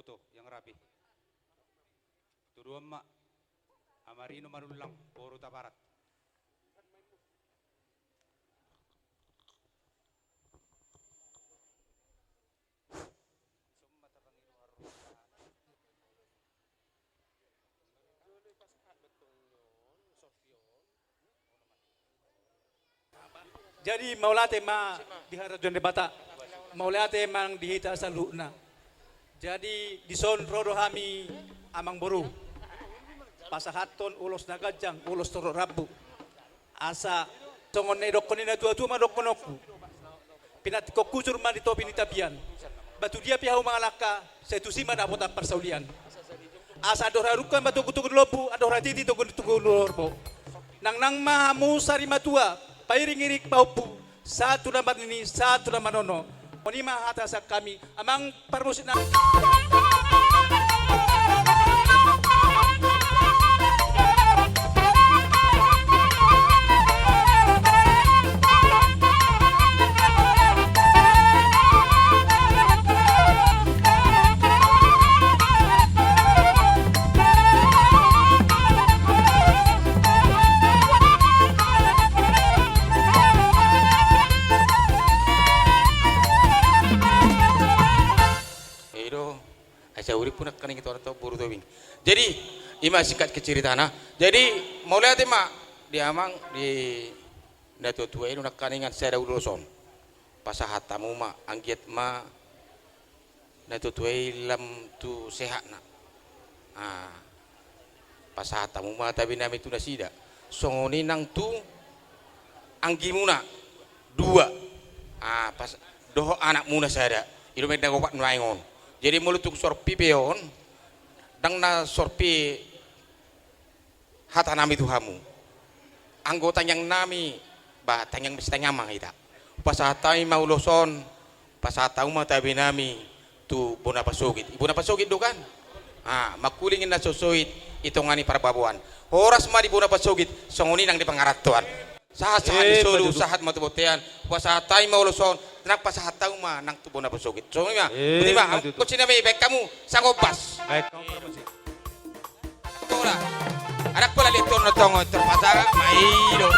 foto yang rapi. Tudua mak Amarino Marulang, Boruta Barat. Jadi maulate ma diharajon de bata. Maulate mang dihita sa luna. Jadi dison rodo hami amang boru. Pasahaton ulos nagajang ulos toro rabu. Asa tongon nedok konina tua ma dokonoku. Pinat ko kusur man dito pinitabian. Batu dia pihaw mga laka sa tusima na abot ang parsaulian. Asa adora rukan batu kutukun lobu adora titi tukun lorbo. Nang mahamu sari matua pairing-irik paupu satu naman ini satu naman nono. Onima hata sa kami amang parmusin na Asa urip pun kaning kita orang buru tobing. Jadi ima sikat keceritaana. Jadi mulai tema di amang di dato tua ini nak kaningan saya uloson. Pasahatamu ma anggiat ma dato tua lam tu sehat na. Pasahatamu ma tapi nami tu nasida. Songoni nang tu anggimuna dua. Pas doho anak muna saya ada. Itu mereka gopat nuaingon. Jadi mulutuk sorpi peon, dang na sorpi hata nami tuhamu. Anggota yang nami, tanyang mesti tanyamang ita. Pasahatai mau loson, pasahatau ma tabi nami tu bona pasogit. Bona pasogit do kan? Makulingin na sosoit itongani para babuan. Horas ma di bona pasogit, songoni nang di pangaratuan. Sahat solu sahat matubotean, pasahatai mau loson. Nak pasahat tahu mah nang tubuh na pasogit. So nga, di ba? Kung sinabi baik kamu sangopas. Baik, Anak ko la litor na tongo terpasang mailo.